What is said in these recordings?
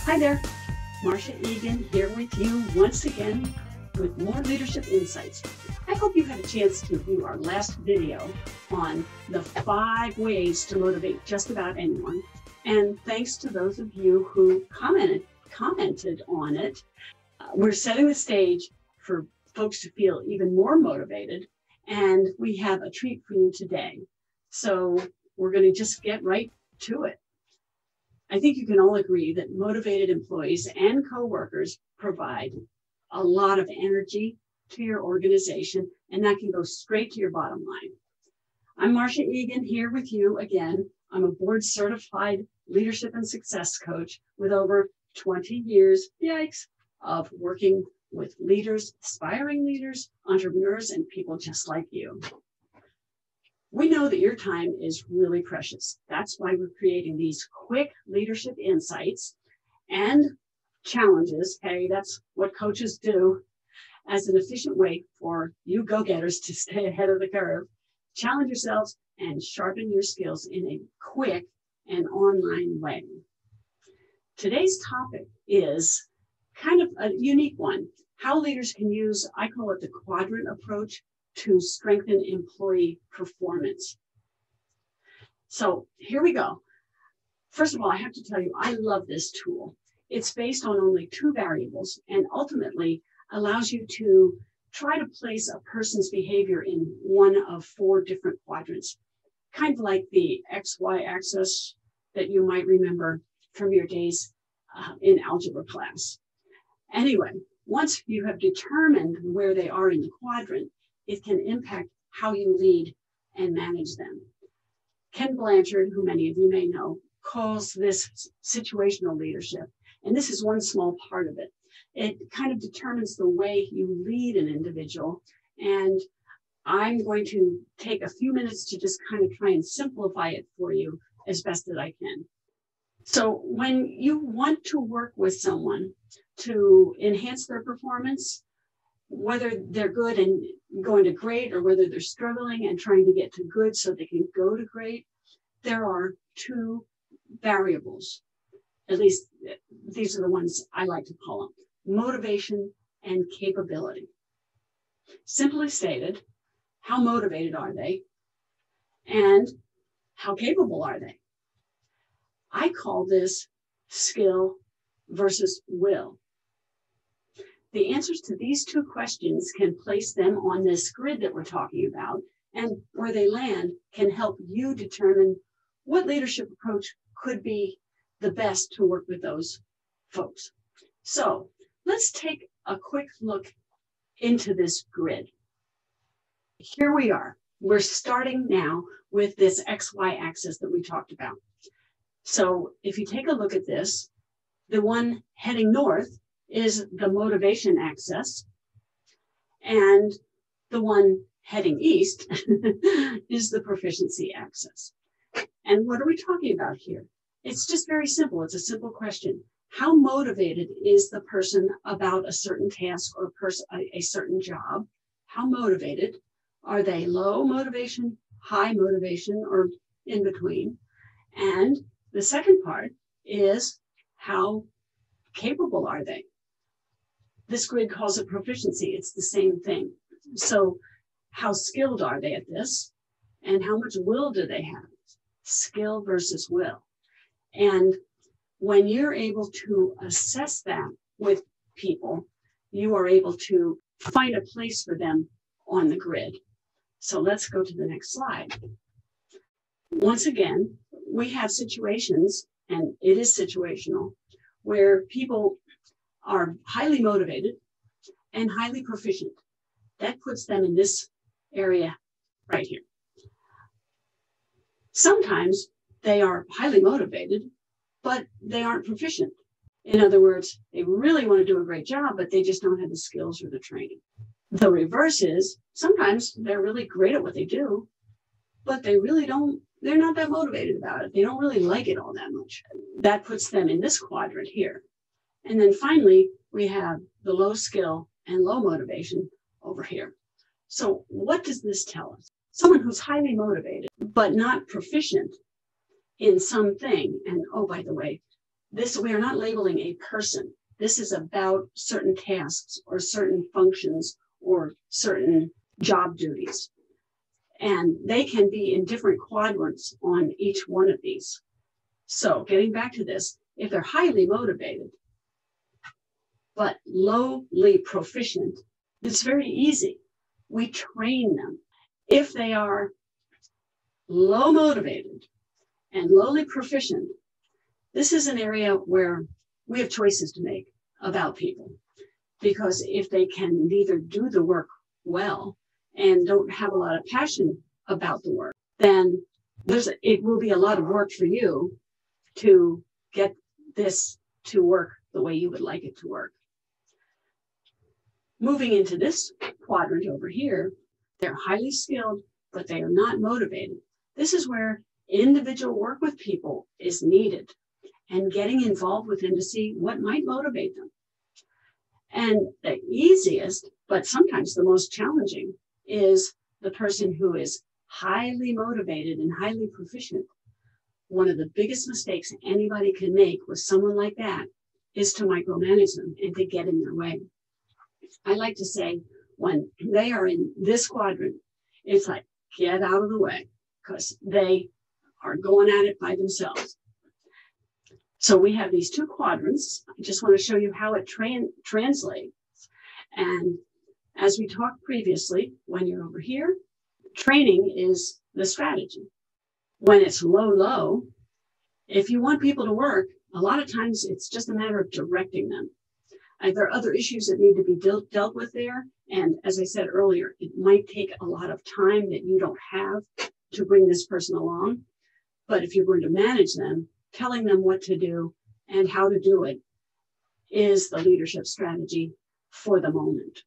Hi there, Marsha Egan here with you once again with more leadership insights. I hope you had a chance to view our last video on the 5 ways to motivate just about anyone. And thanks to those of you who commented on it. We're setting the stage for folks to feel even more motivated, and we have a treat for you today. So we're going to just get right to it. I think you can all agree that motivated employees and coworkers provide a lot of energy to your organization, and that can go straight to your bottom line. I'm Marsha Egan here with you again. I'm a board certified leadership and success coach with over 20 years, yikes, of working with leaders, aspiring leaders, entrepreneurs, and people just like you. We know that your time is really precious. That's why we're creating these quick leadership insights and challenges. Hey, that's what coaches do, as an efficient way for you go-getters to stay ahead of the curve, challenge yourselves, and sharpen your skills in a quick and online way. Today's topic is kind of a unique one. How leaders can use, I call it the quadrant approach, to strengthen employee performance. So here we go. First of all, I have to tell you, I love this tool. It's based on only 2 variables and ultimately allows you to try to place a person's behavior in one of 4 different quadrants, kind of like the XY axis that you might remember from your days in algebra class. Anyway, once you have determined where they are in the quadrant, it can impact how you lead and manage them. Ken Blanchard, who many of you may know, calls this situational leadership. And this is one small part of it. It kind of determines the way you lead an individual. And I'm going to take a few minutes to just kind of try and simplify it for you as best that I can. So when you want to work with someone to enhance their performance, whether they're good and going to great or whether they're struggling and trying to get to good so they can go to great, there are 2 variables. At least these are the ones I like to call them: motivation and capability. Simply stated, how motivated are they and how capable are they? I call this skill versus will. The answers to these 2 questions can place them on this grid that we're talking about, and where they land can help you determine what leadership approach could be the best to work with those folks. So let's take a quick look into this grid. Here we are. We're starting now with this XY axis that we talked about. So if you take a look at this, the one heading north is the motivation axis, and the one heading east is the proficiency axis. And what are we talking about here? It's just very simple. It's a simple question. How motivated is the person about a certain task or a certain job? How motivated? Are they low motivation, high motivation, or in between? And the second part is how capable are they? This grid calls it proficiency. It's the same thing. So how skilled are they at this? And how much will do they have? Skill versus will. And when you're able to assess that with people, you are able to find a place for them on the grid. So let's go to the next slide. Once again, we have situations, and it is situational, where people are highly motivated and highly proficient. That puts them in this area right here. Sometimes they are highly motivated, but they aren't proficient. In other words, they really want to do a great job, but they just don't have the skills or the training. The reverse is sometimes they're really great at what they do, but they're not that motivated about it. They don't really like it all that much. That puts them in this quadrant here. And then finally, we have the low skill and low motivation over here. So what does this tell us? Someone who's highly motivated, but not proficient in something. And oh, by the way, we are not labeling a person. This is about certain tasks or certain functions or certain job duties. And they can be in different quadrants on each one of these. So getting back to this, if they're highly motivated, but lowly proficient, it's very easy. We train them. If they are low motivated and lowly proficient, this is an area where we have choices to make about people. Because if they can neither do the work well and don't have a lot of passion about the work, then it will be a lot of work for you to get this to work the way you would like it to work. Moving into this quadrant over here, they're highly skilled, but they are not motivated. This is where individual work with people is needed and getting involved with them to see what might motivate them. And the easiest, but sometimes the most challenging, is the person who is highly motivated and highly proficient. One of the biggest mistakes anybody can make with someone like that is to micromanage them and to get in their way. I like to say when they are in this quadrant, it's like, get out of the way, because they are going at it by themselves. So we have these two quadrants. I just want to show you how it translates. And as we talked previously, when you're over here, training is the strategy. When it's low, if you want people to work, a lot of times it's just a matter of directing them. There are other issues that need to be dealt with there. And as I said earlier, it might take a lot of time that you don't have to bring this person along. But if you're going to manage them, telling them what to do and how to do it is the leadership strategy for the moment.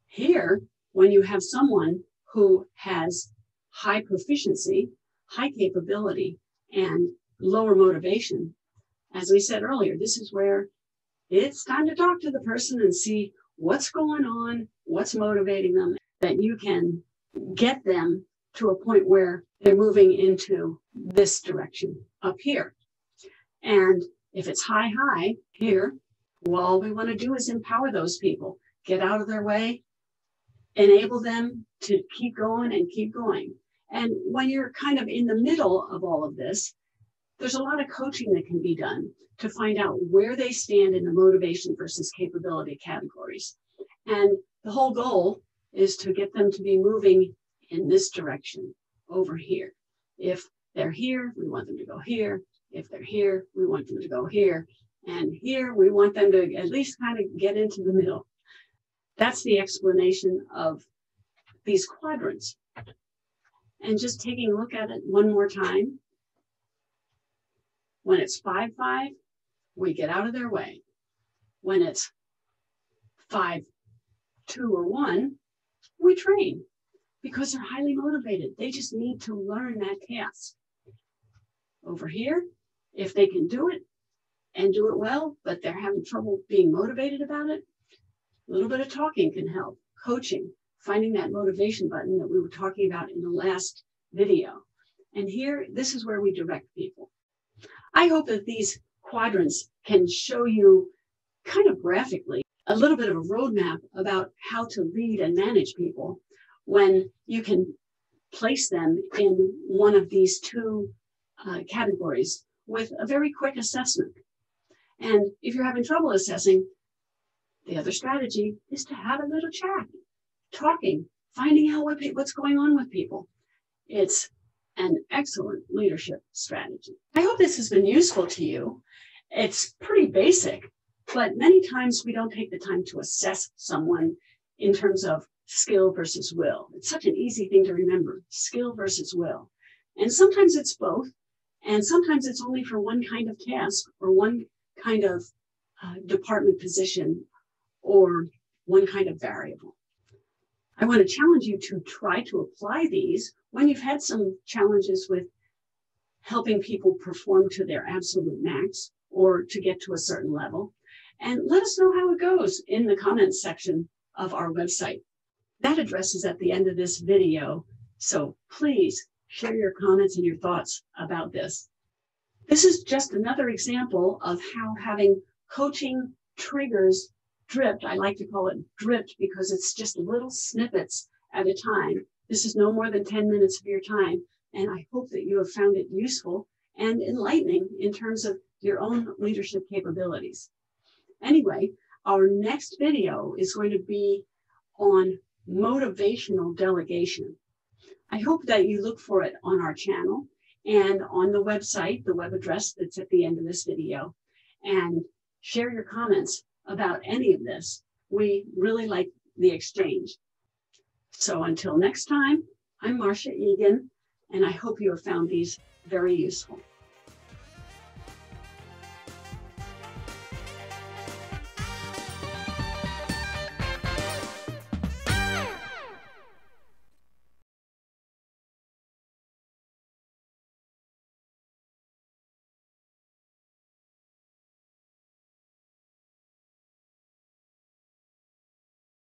Here, when you have someone who has high proficiency, high capability, and lower motivation, as we said earlier, this is where it's time to talk to the person and see what's going on, what's motivating them, that you can get them to a point where they're moving into this direction up here. And if it's high here, well, all we want to do is empower those people, get out of their way, enable them to keep going and keep going. And when you're kind of in the middle of all of this, there's a lot of coaching that can be done to find out where they stand in the motivation versus capability categories. And the whole goal is to get them to be moving in this direction over here. If they're here, we want them to go here. If they're here, we want them to go here. And here, we want them to at least kind of get into the middle. That's the explanation of these quadrants. And just taking a look at it one more time. When it's 5-5, we get out of their way. When it's 5-2 or 1, we train because they're highly motivated. They just need to learn that task. Over here, if they can do it and do it well, but they're having trouble being motivated about it, a little bit of talking can help. Coaching, finding that motivation button that we were talking about in the last video. And here, this is where we direct people. I hope that these quadrants can show you kind of graphically a little bit of a roadmap about how to lead and manage people when you can place them in one of these two categories with a very quick assessment. And if you're having trouble assessing, the other strategy is to have a little chat, talking, finding out what's going on with people. It's an excellent leadership strategy. I hope this has been useful to you. It's pretty basic, but many times we don't take the time to assess someone in terms of skill versus will. It's such an easy thing to remember, skill versus will. And sometimes it's both, and sometimes it's only for one kind of task or one kind of department position or one kind of variable. I want to challenge you to try to apply these when you've had some challenges with helping people perform to their absolute max or to get to a certain level. And let us know how it goes in the comments section of our website. That address is at the end of this video, so please share your comments and your thoughts about this. This is just another example of how having coaching triggers dripped. I like to call it dripped because it's just little snippets at a time. This is no more than 10 minutes of your time. And I hope that you have found it useful and enlightening in terms of your own leadership capabilities. Anyway, our next video is going to be on motivational delegation. I hope that you look for it on our channel and on the website, the web address that's at the end of this video, and share your comments about any of this. We really like the exchange. So until next time, I'm Marsha Egan, and I hope you have found these very useful.